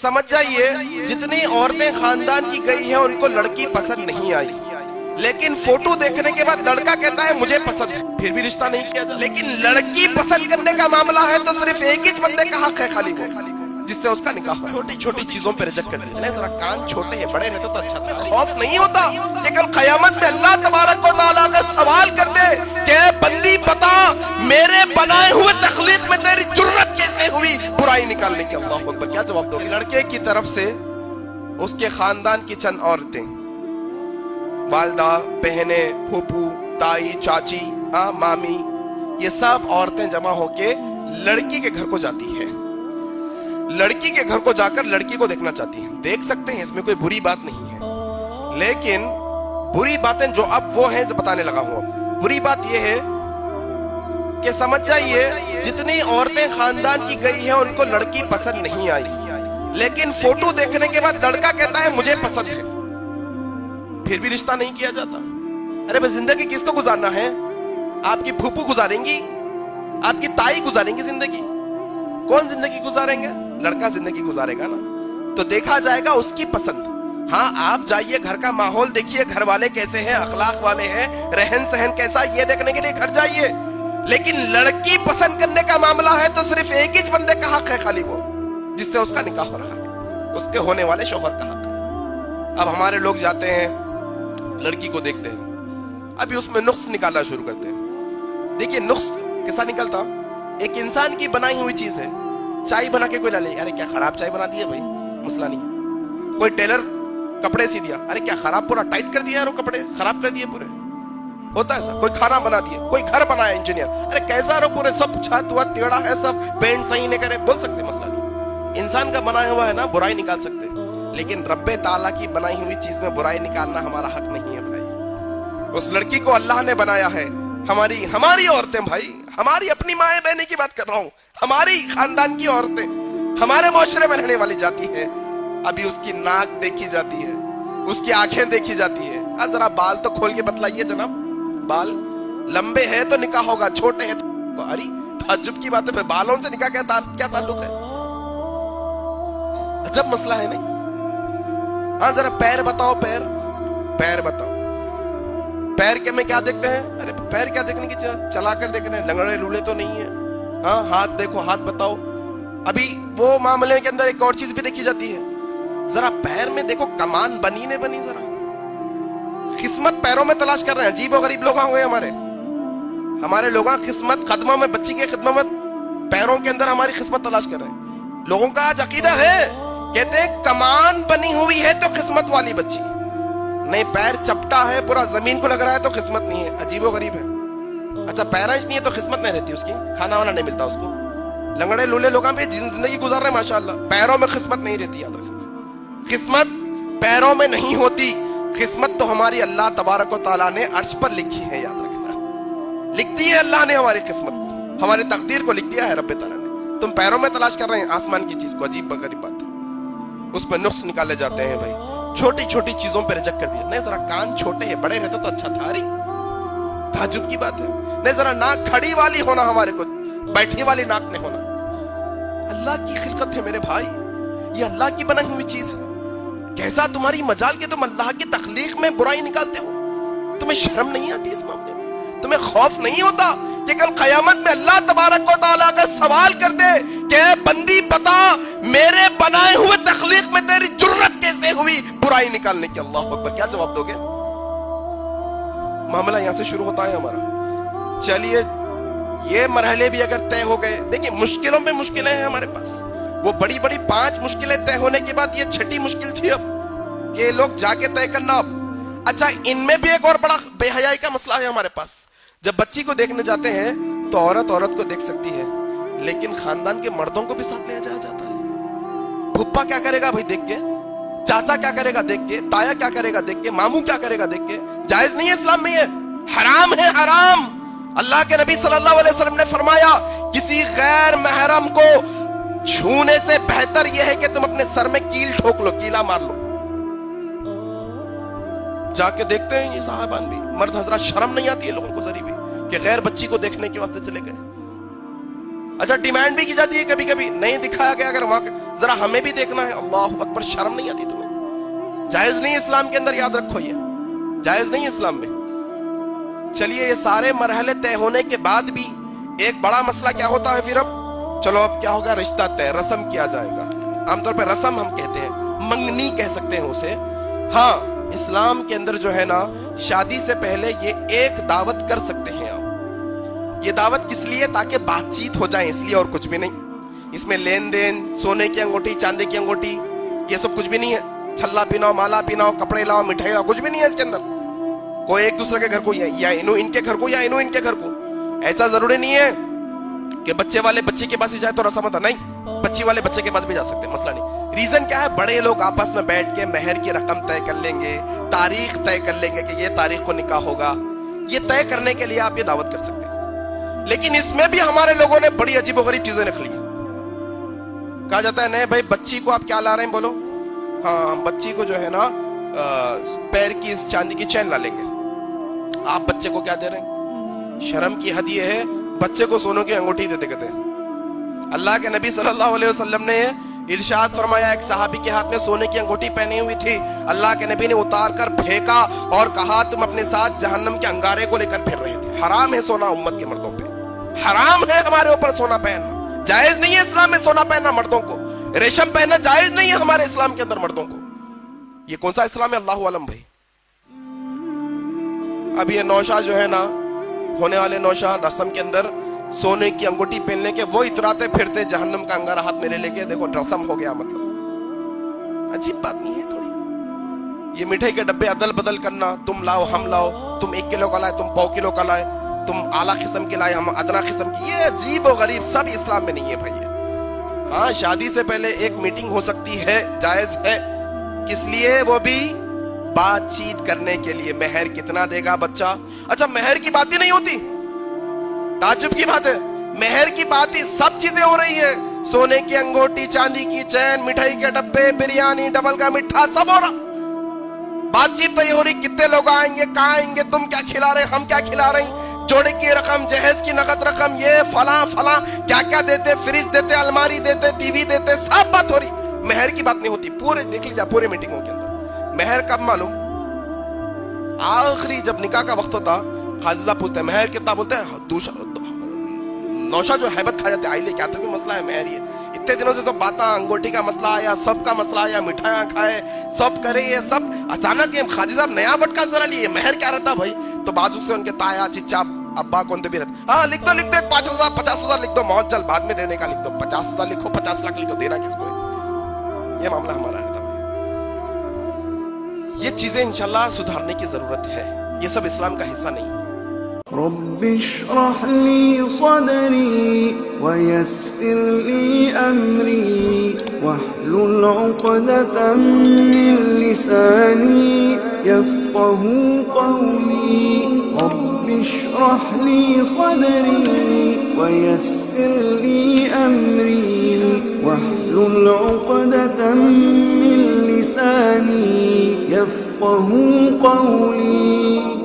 سمجھ جائیے جتنی عورتیں خاندان کی گئی ہیں ان کو لڑکی پسند نہیں آئی، لیکن فوٹو دیکھنے کے بعد لڑکا کہتا ہے مجھے پسند ہے، پھر بھی رشتہ نہیں کیا جاتا۔ لیکن لڑکی پسند کرنے کا معاملہ ہے تو صرف ایک ہی بندے کا حق ہے خالی وہ، جس سے اس کا نکاح ہو۔ چھوٹی چھوٹی چیزوں پہ رجک کر لیتے، ذرا کان چھوٹے ہیں بڑے رہتے تو اچھا تھا۔ خوف نہیں ہوتا کہ کل قیامت میں اللہ تبارک و تعالیٰ کا سوال کر دے کہ اے بندی بتا میرے بنائے ہوئے تخلیق میں تیری جرت کیسے ہوئی برائی نکالنے کی؟ اللہ اکبر، کیا جواب دو گے؟ لڑکے کی طرف سے اس کے خاندان کی چند عورتیں، والدہ، بہنیں، پھوپھو، تائی، چاچی، مامی، یہ سب عورتیں جمع ہو کے لڑکی کے گھر کو جاتی ہے، لڑکی کے گھر کو جا کر لڑکی کو دیکھنا چاہتی ہیں۔ دیکھ سکتے ہیں، اس میں کوئی بری بات نہیں ہے، لیکن بری باتیں جو اب وہ ہیں بتانے لگا ہوں۔ اب بری بات یہ ہے کہ سمجھ جائیے جتنی عورتیں خاندان کی گئی ہیں ان کو لڑکی پسند نہیں آئی، لیکن فوٹو دیکھنے کے بعد لڑکا کہتا ہے مجھے پسند ہے، پھر بھی رشتہ نہیں کیا جاتا۔ ارے بس زندگی کس کو گزارنا ہے؟ آپ کی پھوپھو گزاریں گی، آپ کی تائی گزاریں گی زندگی؟ کون زندگی گزاریں گے؟ لڑکا زندگی گزارے گا نا، تو دیکھا جائے گا اس کی پسند۔ ہاں آپ جائیے گھر کا ماحول دیکھیے، گھر والے کیسے ہیں، اخلاق والے ہیں، رہن سہن کیسا، یہ دیکھنے کے لیے گھر جائیے۔ لیکن لڑکی پسند کرنے کا معاملہ ہے تو صرف ایک ہی بندے کا حق ہے خالی وہ، جس سے اس کا نکاح ہو رہا ہے، اس کے ہونے والے شوہر کا حق ہے۔ اب ہمارے لوگ جاتے ہیں لڑکی کو دیکھتے ہیں، ابھی اس میں نقص نکالنا شروع کرتے ہیں۔ دیکھیے نقص کیسا نکلتا، ایک انسان کی بنائی ہوئی چیز ہے، چائے بنا کے کوئی لا لے، ارے کیا خراب چائے بنا دی ہے بھائی، مسئلہ نہیں ہے۔ کوئی ٹیلر کپڑے سی دیا، ارے کیا خراب، پورا ٹائٹ کر دیا یار، وہ کپڑے خراب کر دیے پورے، ہوتا ہے ایسا۔ کوئی کھانا بنا دیا، کوئی گھر بنایا انجینئر، ارے کیسا رہو، پورے سب چھت وت ٹیڑھا ہے، سب پینٹ صحیح نہیں کرے، بول سکتے مسئلہ نہیں۔ انسان کا بنایا ہوا ہے نا، برائی نکال سکتے، لیکن رب تعالیٰ کی بنائی ہوئی چیز میں برائی نکالنا ہمارا حق نہیں ہے بھائی۔ اس لڑکی کو اللہ نے بنایا ہے، ہماری عورتیں بھائی، ہماری اپنی مائیں بہنیں کی بات کر رہا ہوں، ہماری خاندان کی عورتیں ہمارے معاشرے میں رہنے والی جاتی ہے، ابھی اس کی ناک دیکھی جاتی ہے، اس کی آنکھیں دیکھی جاتی ہے۔ ذرا بال تو کھول کے بتلائیے جناب، بال لمبے ہیں تو نکاح ہوگا، چھوٹے ہیں تو ارے تعجب کی بات ہے، بالوں سے نکاح کیا تعلق ہے؟ عجب مسئلہ ہے نہیں؟ ہاں ذرا پیر بتاؤ، پیر بتاؤ، پیر کے میں کیا دیکھتے ہیں؟ ارے پیر کیا دیکھنے کی چلا کر دیکھ رہے ہیں، لنگڑے لولے تو نہیں ہیں۔ ہاں ہاتھ دیکھو، ہاتھ بتاؤ۔ ابھی وہ معاملے کے اندر ایک اور چیز بھی دیکھی جاتی ہے، ذرا پیر میں دیکھو کمان بنی نہیں بنی، ذرا قسمت پیروں میں تلاش کر رہے ہیں۔ عجیب و غریب لوگ ہوئے ہمارے لوگ، قسمت قدموں میں، بچی کے خدمت میں، پیروں کے اندر ہماری قسمت تلاش کر رہے ہیں۔ لوگوں کا آج عقیدہ ہے، کہتے ہیں کمان بنی ہوئی ہے تو قسمت والی بچی، نہیں پیر چپٹا ہے پورا زمین کو لگ رہا ہے تو قسمت نہیں ہے۔ عجیب و غریب ہے۔ اچھا پیرانچ نہیں ہے تو قسمت نہیں رہتی اس کی، کھانا وانا نہیں ملتا اس کو۔ لنگڑے لولے لوگاں پہ زندگی گزار رہے ہیں ماشاءاللہ، پیروں میں قسمت نہیں رہتی، یاد رکھنا۔ قسمت پیروں میں نہیں ہوتی، قسمت تو ہماری اللہ تبارک و تعالیٰ نے عرش پر لکھی ہے، یاد رکھنا۔ لکھ دی ہے اللہ نے ہماری قسمت کو، ہماری تقدیر کو لکھ دیا ہے رب تعالیٰ نے۔ تم پیروں میں تلاش کر رہے ہیں آسمان کی چیز کو، عجیب غریب بات ہے۔ اس پہ نقص نکالے جاتے ہیں بھائی، چھوٹی چھوٹی چیزوں پہ رجک کر دیا۔ نہیں ذرا کان چھوٹے ہیں بڑے رہتے تو اچھا تھا، تعجب کی بات ہے۔ نہیں ذرا ناک کھڑی والی ہونا، ہمارے کو بیٹھی والی ناک نہیں ہونا۔ اللہ کی خلقت ہے میرے بھائی، یہ اللہ کی بنائی ہوئی چیز ہے۔ کیسا تمہاری مجال کہ تم اللہ کی تخلیق میں برائی نکالتے ہو؟ تمہیں شرم نہیں آتی اس معاملے میں؟ تمہیں خوف نہیں ہوتا کہ کل قیامت میں اللہ تبارک و تعالیٰ کا سوال کر دے کہ اے بندی بتا میرے بنائے ہوئے تخلیق میں تیری جرت کیسے ہوئی برائی نکالنے کی؟ اللہ اکبر، کیا جواب دو گے؟ معاملہ یہاں سے شروع ہوتا ہے ہمارا۔ چلیے یہ مرحلے بھی اگر طے ہو گئے، دیکھیں مشکلوں میں مشکلیں ہیں ہمارے پاس، وہ بڑی بڑی 5 مشکلیں طے ہونے کے بعد یہ 6ٹھی مشکل تھی اب کہ لوگ جا کے طے کرنا۔ اب اچھا ان میں بھی ایک اور بڑا بے حیائی کا مسئلہ ہے ہمارے پاس۔ جب بچی کو دیکھنے جاتے ہیں تو عورت کو دیکھ سکتی ہے، لیکن خاندان کے مردوں کو بھی ساتھ لے جایا جاتا ہے۔ پھپھا کیا کرے گا بھائی دیکھ کے، چاچا کیا کرے گا دیکھ کے، تایا کیا کرے گا دیکھ کے، ماموں کیا کرے گا دیکھ کے؟ جائز نہیں ہے اسلام میں، یہ حرام ہے، حرام۔ اللہ کے نبی صلی اللہ علیہ وسلم نے فرمایا کسی غیر محرم کو چھونے سے بہتر یہ ہے کہ تم اپنے سر میں کیل ٹھوک لو، کیلا مار لو۔ جا کے دیکھتے ہیں یہ صحابان بھی، مرد حضرات، شرم نہیں آتی ہے لوگوں کو ذری بھی کہ غیر بچی کو دیکھنے کے واسطے چلے گئے۔ اچھا ڈیمانڈ بھی کی جاتی ہے کبھی کبھی, نہیں دکھایا گیا اگر وہاں ذرا ہمیں بھی دیکھنا ہے. اللہ اکبر, شرم نہیں آتی تمہیں؟ جائز نہیں اسلام کے اندر, یاد رکھو یہ جائز نہیں اسلام میں. چلیے یہ سارے مرحلے طے ہونے کے بعد بھی ایک بڑا مسئلہ کیا ہوتا ہے پھر اب چلو اب کیا ہوگا, رشتہ طے, رسم کیا جائے گا. عام طور پہ رسم ہم کہتے ہیں, منگنی کہہ سکتے ہیں اسے. ہاں اسلام کے اندر جو ہے نا شادی سے پہلے یہ ایک دعوت کر سکتے ہیں آپ. یہ دعوت کس لیے؟ تاکہ بات چیت ہو جائے, اس لیے اور کچھ بھی نہیں. اس میں لین دین, سونے کی انگوٹھی, چاندی کی انگوٹھی, یہ سب کچھ بھی نہیں ہے. چھلا پیناؤ, مالا پیناؤ, کپڑے لاؤ, مٹھائی لاؤ, کچھ بھی نہیں ہے اس کے اندر. کوئی ایک دوسرے کے گھر کو یا انو ان کے گھر کو یا انو ان کے گھر کو. ایسا ضروری نہیں ہے کہ بچے والے بچے کے پاس ہی جائے تو رسم ہوتا, نہیں, بچی والے بچے کے پاس بھی جا سکتے ہیں, مسئلہ نہیں. ریزن کیا ہے؟ بڑے لوگ آپس میں بیٹھ کے مہر کی رقم طے کر لیں گے, تاریخ طے کر لیں گے کہ یہ تاریخ کو نکاح ہوگا. یہ طے کرنے کے لیے آپ یہ دعوت کر سکتے ہیں. لیکن اس میں بھی ہمارے لوگوں نے بڑی عجیب و غریب چیزیں رکھ لی. کہا جاتا ہے نہیں بھائی بچی کو آپ کیا لا رہے ہیں, بولو. ہاں ہم بچی کو جو ہے نا پیر کی چاندی کی چین لا لیں گے. آپ بچے کو کیا دے رہے ہیں؟ شرم کی حد یہ ہے بچے کو سونوں کی انگوٹھی دیتے کہتے ہیں. اللہ کے نبی صلی اللہ علیہ وسلم نے ارشاد فرمایا, ایک صحابی کے ہاتھ میں سونے کی انگوٹھی پہنی ہوئی تھی, اللہ کے نبی نے اتار کر پھینکا اور کہا تم اپنے ساتھ جہنم کے انگارے کو لے کر پھر رہے تھے. حرام ہے سونا امت کے مردوں پہ, حرام ہے ہمارے اوپر سونا پہننا. جائز نہیں ہے اسلام میں سونا پہننا مردوں کو, ریشم پہننا جائز نہیں ہے ہمارے اسلام کے اندر مردوں کو. یہ کون سا اسلام ہے اللہ علم بھائی. اب یہ نوشہ جو ہے نا, ہونے والے نوشہ رسم کے اندر سونے کی انگوٹھی پہننے کے وہ اتراتے پھرتے جہنم کا انگارہ ہاتھ میں لے کے, دیکھو رسم ہو گیا. مطلب عجیب بات نہیں ہے تھوڑی؟ یہ مٹھائی کے ڈبے عدل بدل کرنا, تم لاؤ ہم لاؤ, تم 1 کلو کا لائے تم 1.5 کلو کا لائے, تم اعلیٰ قسم کے لائے ہم ادنا قسم کی, یہ عجیب و غریب سب اسلام میں نہیں ہے بھائی. ہاں شادی سے پہلے ایک میٹنگ ہو سکتی ہے, جائز ہے. کس لیے؟ وہ بھی بات چیت کرنے کے لیے. مہر کتنا دے گا بچہ؟ اچھا مہر کی بات ہی نہیں ہوتی, تعجب کی بات ہے. مہر کی بات ہی سب چیزیں ہو رہی ہے, سونے کی انگوٹھی, چاندی کی چین, مٹھائی کے ڈبے, بریانی, ڈبل کا میٹھا, سب ہو رہا. بات چیت تو یہ ہو رہی کتنے لوگ آئیں گے, کہاں آئیں گے, تم کیا کھلا رہے, ہم کیا کھلا رہے ہیں, جوڑے کی رقم, جہیز کی نقد رقم, یہ فلاں فلاں کیا کیا دیتے, فریج دیتے, الماری دیتے, ٹی وی دیتے, سب بات ہو رہی. مہر کی بات نہیں ہوتی. پورے دیکھ لیجیے پورے میٹنگوں کے اندر مہر کب معلوم؟ آخری جب نکاح کا وقت ہوتا, قاضی صاحب پوچھتے ہیں مہر کتنا, بولتے ہیں نوشہ جو حیبت کھا جاتے ہیں, آئی لے کیا تھا بھی مسئلہ ہے مہر. یہ اتنے دنوں سے سب باتاں, انگوٹھی کا مسئلہ آیا, سب کا مسئلہ آیا, مٹھائیاں کھائے, سب کرے, یہ سب اچانک قاضی صاحب نیا بٹکا ذرا لیے, مہر کیا رہتا بھائی؟ تو بازو سے ان کے تایا چچا ابا کون بھی رہتے, ہاں لکھ دو 5,000 50,000 لکھ دو, موت چل بعد میں دینے کا لکھ دو, 50,000 لکھو, 50 لاکھ لکھو, دینا کس کو ہے. یہ معاملہ ہمارا رہتا ہے. یہ چیزیں انشاءاللہ سدھارنے کی ضرورت ہے, یہ سب اسلام کا حصہ نہیں ہے. رب اشرح لي صدري ويسر لي أمري واحلل عقدة من لساني يفقه قولي. رب اشرح لي صدري ويسر لي أمري واحلل عقدة من لساني يفقه قولي.